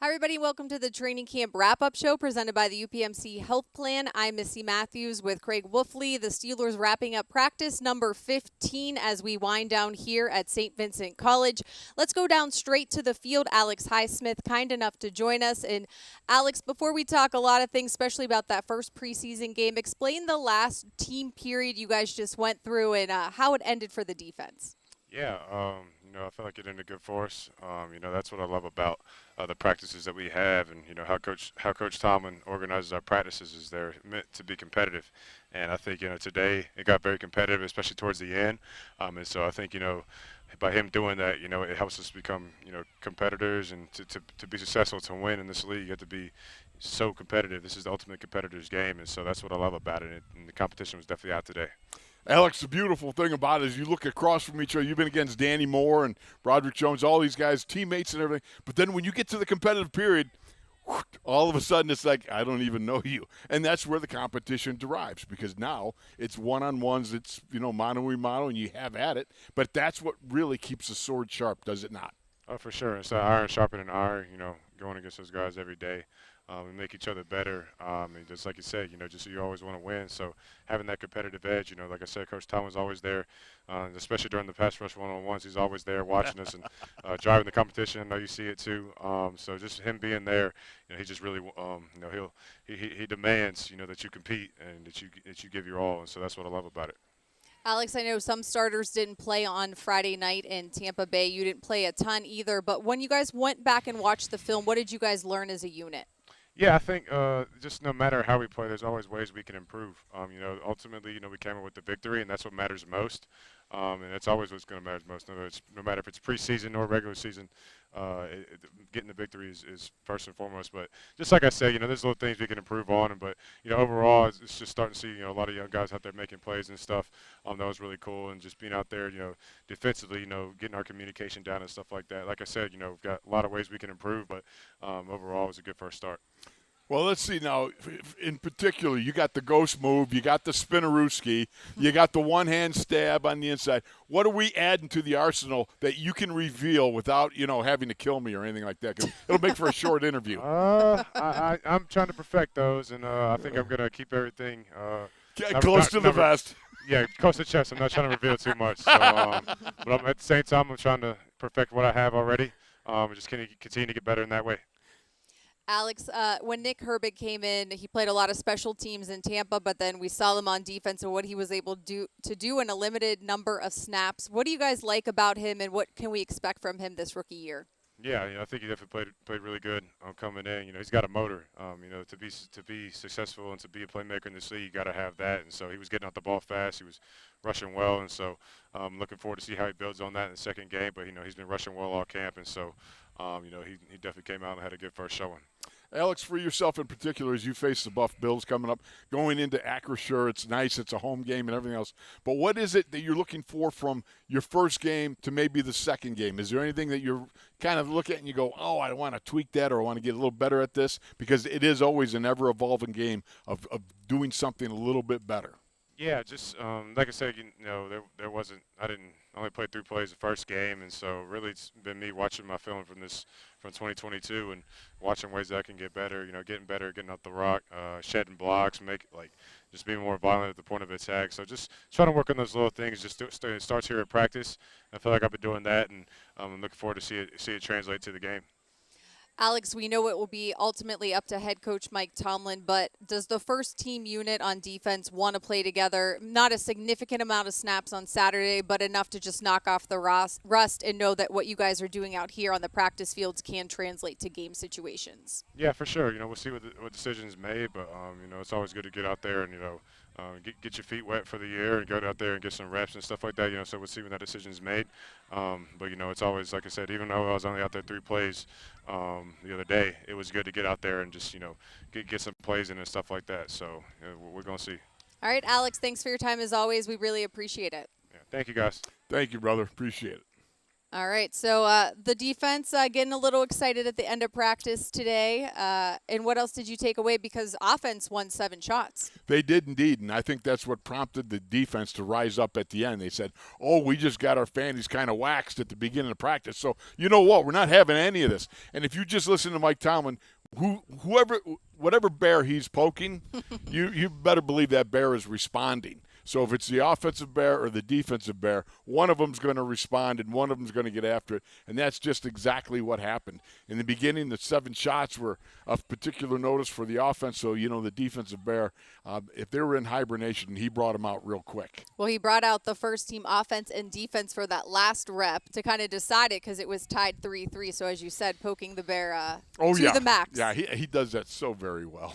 Hi, everybody. Welcome to the training camp wrap-up show presented by the UPMC Health Plan. I'm Missi Matthews with Craig Wolfley. The Steelers wrapping up practice number 15 as we wind down here at St. Vincent College. Let's go down straight to the field. Alex Highsmith, kind enough to join us. And Alex, before we talk a lot of things, especially about that first preseason game, explain the last team period you guys just went through and how it ended for the defense. Yeah, I feel like it ended good for us. That's what I love about the practices that we have, and how Coach Tomlin organizes our practices is they're meant to be competitive. And I think today it got very competitive, especially towards the end. And so I think by him doing that, it helps us become competitors, and to be successful, to win in this league, you have to be so competitive. This is the ultimate competitor's game, and so that's what I love about it. And the competition was definitely out today. Alex, the beautiful thing about it is you look across from each other. You've been against Danny Moore and Broderick Jones, all these guys, teammates and everything. But then when you get to the competitive period, all of a sudden it's like, I don't even know you. And that's where the competition derives, because now it's one-on-ones, it's, mano-a-mano, and you have at it. But that's what really keeps the sword sharp, does it not? Oh, for sure. It's iron sharpening iron, going against those guys every day. We make each other better. And just like you said, just you always want to win. So having that competitive edge, like I said, Coach Tomlin's always there, especially during the pass rush one-on-ones. He's always there watching us and driving the competition. I know you see it too. So just him being there, he just really, he demands, that you compete and that you give your all. And so that's what I love about it. Alex, I know some starters didn't play on Friday night in Tampa Bay. You didn't play a ton either. But when you guys went back and watched the film, what did you guys learn as a unit? Yeah, I think just no matter how we play, there's always ways we can improve. Ultimately, we came up with the victory, and that's what matters most. And that's always what's going to matter most. No matter if it's preseason or regular season, getting the victory is first and foremost. But just like I said, there's little things we can improve on. But overall, it's just starting to see a lot of young guys out there making plays and stuff. That was really cool, and just being out there, defensively, getting our communication down and stuff like that. Like I said, we've got a lot of ways we can improve, but overall, it was a good first start. Well, let's see now. In particular, you got the ghost move, you got the spinnerooski, you got the one-hand stab on the inside. What are we adding to the arsenal that you can reveal without, having to kill me or anything like that? 'Cause it'll make for a short interview. I'm trying to perfect those, and I think I'm going to keep everything close to the vest. Yeah, close to the chest. I'm not trying to reveal too much. So, but at the same time, I'm trying to perfect what I have already. Just continue to get better in that way. Alex, when Nick Herbig came in, he played a lot of special teams in Tampa, but then we saw him on defense and what he was able to do in a limited number of snaps. What do you guys like about him, and what can we expect from him this rookie year? Yeah, I think he definitely played really good coming in. He's got a motor. To be successful and to be a playmaker in this league, you got to have that. And so he was getting out the ball fast. He was rushing well, and so I'm looking forward to see how he builds on that in the second game. But he's been rushing well all camp, and so he definitely came out and had a good first showing. Alex, for yourself in particular, as you face the Buff Bills coming up, going into Acrisure, it's nice, it's a home game and everything else. But what is it that you're looking for from your first game to maybe the second game? Is there anything that you're kind of look at and you go, oh, I want to tweak that, or I want to get a little better at this? Because it is always an ever-evolving game of doing something a little bit better. Yeah, just like I said, there wasn't. I only played 3 plays the first game, and so really it's been me watching my film from 2022 and watching ways that I can get better. Getting better, getting up the rock, shedding blocks, just being more violent at the point of attack. So just trying to work on those little things. It starts here at practice. I feel like I've been doing that, and I'm looking forward to see it translate to the game. Alex, we know it will be ultimately up to head coach Mike Tomlin, but does the first team unit on defense want to play together? Not a significant amount of snaps on Saturday, but enough to just knock off the rust and know that what you guys are doing out here on the practice fields can translate to game situations? Yeah, for sure. We'll see what decisions made, but it's always good to get out there and get your feet wet for the year and go out there and get some reps and stuff like that. So we'll see when that decision is made. But it's always, like I said, even though I was only out there 3 plays the other day, it was good to get out there and just get some plays in and stuff like that. So we're gonna see. All right, Alex. Thanks for your time as always. We really appreciate it. Yeah, thank you guys. Thank you, brother. Appreciate it. All right, so the defense getting a little excited at the end of practice today. And what else did you take away? Because offense won 7 shots. They did indeed, and I think that's what prompted the defense to rise up at the end. They said, oh, we just got our fannies kind of waxed at the beginning of practice, so you know what? We're not having any of this. And if you just listen to Mike Tomlin, whatever bear he's poking, you better believe that bear is responding. So if it's the offensive bear or the defensive bear, one of them's going to respond and one of them's going to get after it, and that's just exactly what happened. In the beginning, the 7 shots were of particular notice for the offense, so, the defensive bear, if they were in hibernation, he brought them out real quick. Well, he brought out the first team offense and defense for that last rep to kind of decide it because it was tied 3-3. So, as you said, poking the bear to the max. Yeah, he does that so very well.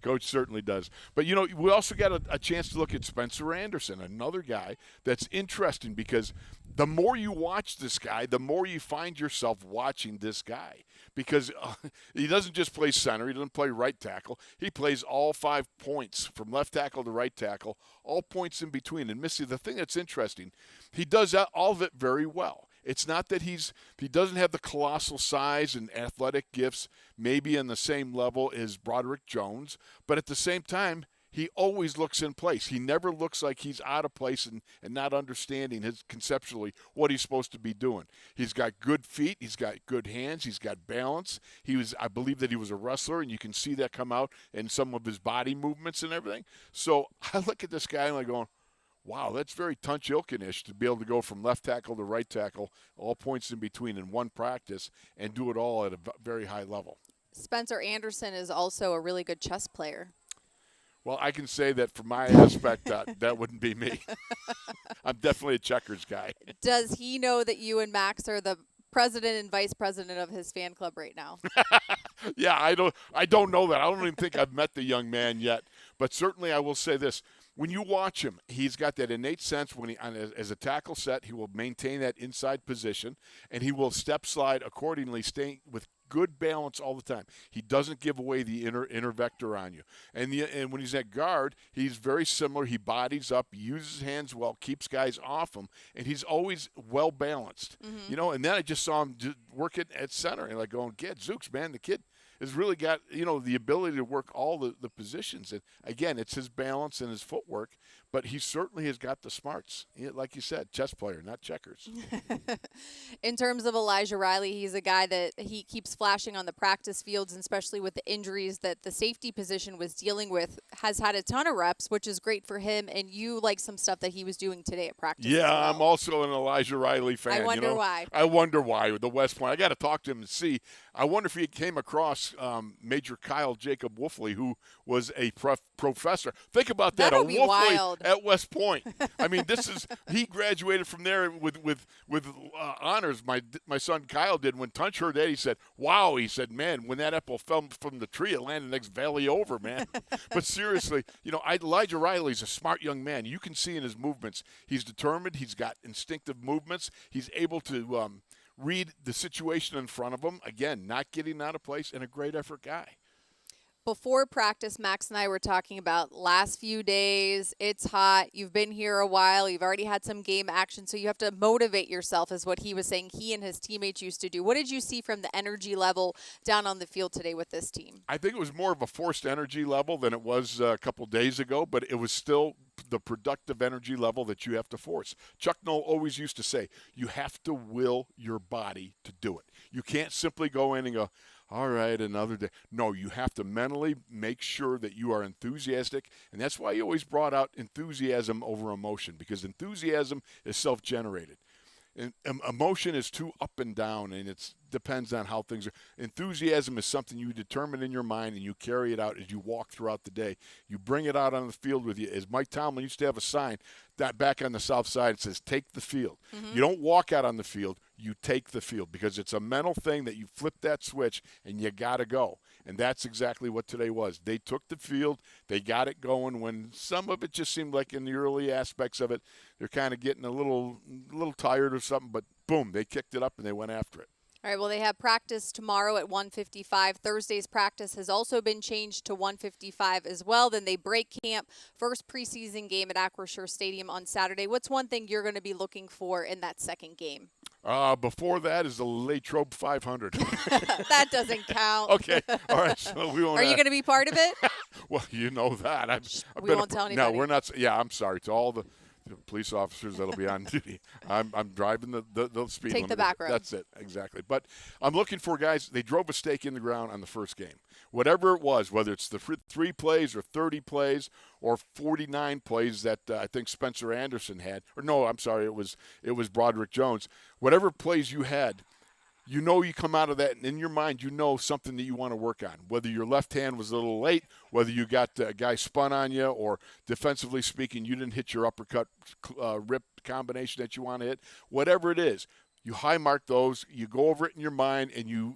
Coach certainly does. But, we also got a chance to look at Spencer Anderson, another guy that's interesting because the more you watch this guy, the more you find yourself watching this guy because he doesn't just play center. He doesn't play right tackle. He plays all 5 points from left tackle to right tackle, all points in between. And, Missi, the thing that's interesting, he does all of it very well. It's not that he doesn't have the colossal size and athletic gifts maybe on the same level as Broderick Jones, but at the same time, he always looks in place. He never looks like he's out of place and not understanding conceptually what he's supposed to be doing. He's got good feet. He's got good hands. He's got balance. I believe that he was a wrestler, and you can see that come out in some of his body movements and everything. So I look at this guy and I'm going, wow, that's very Tunch Ilkin-ish to be able to go from left tackle to right tackle, all points in between in one practice, and do it all at a very high level. Spencer Anderson is also a really good chess player. Well, I can say that from my aspect, that wouldn't be me. I'm definitely a checkers guy. Does he know that you and Max are the president and vice president of his fan club right now? Yeah, I don't know that. I don't even think I've met the young man yet. But certainly I will say this. When you watch him, he's got that innate sense when as a tackle set, he will maintain that inside position, and he will step slide accordingly, staying with good balance all the time. He doesn't give away the inner vector on you. And when he's at guard, he's very similar. He bodies up, uses his hands well, keeps guys off him, and he's always well balanced. Mm-hmm. And then I just saw him work it at center, and like going, Zooks, man, the kid has really got, the ability to work all the positions. And, again, it's his balance and his footwork, but he certainly has got the smarts. Like you said, chess player, not checkers. In terms of Elijah Riley, he's a guy that he keeps flashing on the practice fields, and especially with the injuries that the safety position was dealing with, has had a ton of reps, which is great for him, and you like some stuff that he was doing today at practice. Yeah, as well. I'm also an Elijah Riley fan. I wonder why. I wonder why with the West Point. I got to talk to him and see. I wonder if he came across Major Kyle Jacob Wolfley, who was a professor. Think about that. That'll be Wolfley wild. At West Point. I mean, he graduated from there with honors. My son Kyle did. When Tunch heard that, he said, wow. He said, man, when that apple fell from the tree, it landed the next valley over, man. But seriously, Elijah Riley's a smart young man. You can see in his movements. He's determined. He's got instinctive movements. He's able to read the situation in front of him. Again, not getting out of place, and a great effort guy. Before practice, Max and I were talking about last few days. It's hot. You've been here a while. You've already had some game action, so you have to motivate yourself, is what he was saying he and his teammates used to do. What did you see from the energy level down on the field today with this team? I think it was more of a forced energy level than it was a couple days ago, but it was still the productive energy level that you have to force. Chuck Noll always used to say, you have to will your body to do it. You can't simply go in and go, all right, another day. No, you have to mentally make sure that you are enthusiastic, and that's why he always brought out enthusiasm over emotion, because enthusiasm is self-generated. And emotion is too up and down, and it depends on how things are. Enthusiasm is something you determine in your mind, and you carry it out as you walk throughout the day. You bring it out on the field with you. As Mike Tomlin used to have a sign that back on the south side, it says, take the field. Mm-hmm. You don't walk out on the field. You take the field, because it's a mental thing that you flip that switch, and you got to go. And that's exactly what today was. They took the field. They got it going when some of it just seemed like in the early aspects of it, they're kind of getting a little tired or something, but boom, they kicked it up and they went after it. All right, well, they have practice tomorrow at 1:55. Thursday's practice has also been changed to 1:55 as well. Then they break camp. First preseason game at Acrisure Stadium on Saturday. What's one thing you're going to be looking for in that second game? Before that is the Latrobe 500. That doesn't count. Okay, all right. So we won't. Are you going to be part of it? Well, you know that. We won't tell anybody. No, we're not. Yeah, I'm sorry to all the police officers that'll be on duty. I'm driving the speed Take limit. the back road. That's it, exactly. But I'm looking for guys. They drove a stake in the ground on the first game. Whatever it was, whether it's the 3 plays or 30 plays or 49 plays that I think Spencer Anderson had, or no, I'm sorry, it was Broderick Jones. Whatever plays you had, you know you come out of that, and in your mind you know something that you want to work on. Whether your left hand was a little late, whether you got a guy spun on you, or defensively speaking, you didn't hit your uppercut rip combination that you want to hit. Whatever it is, you high mark those, you go over it in your mind, and you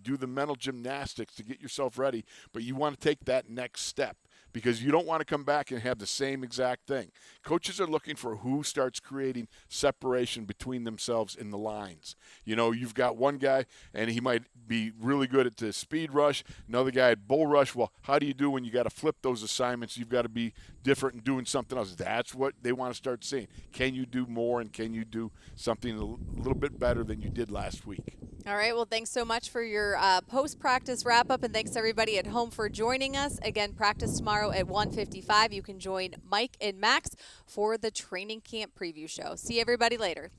do the mental gymnastics to get yourself ready, but you want to take that next step, because you don't want to come back and have the same exact thing. Coaches are looking for who starts creating separation between themselves in the lines. You know, you've got one guy, and he might be really good at the speed rush, another guy at bull rush. Well, how do you do when you got to flip those assignments? You've got to be different and doing something else. That's what they want to start seeing. Can you do more, and can you do something a little bit better than you did last week? All right, well, thanks so much for your post-practice wrap-up, and thanks everybody at home for joining us. Again, practice tomorrow at 1:55. You can join Mike and Max for the training camp preview show. See everybody later.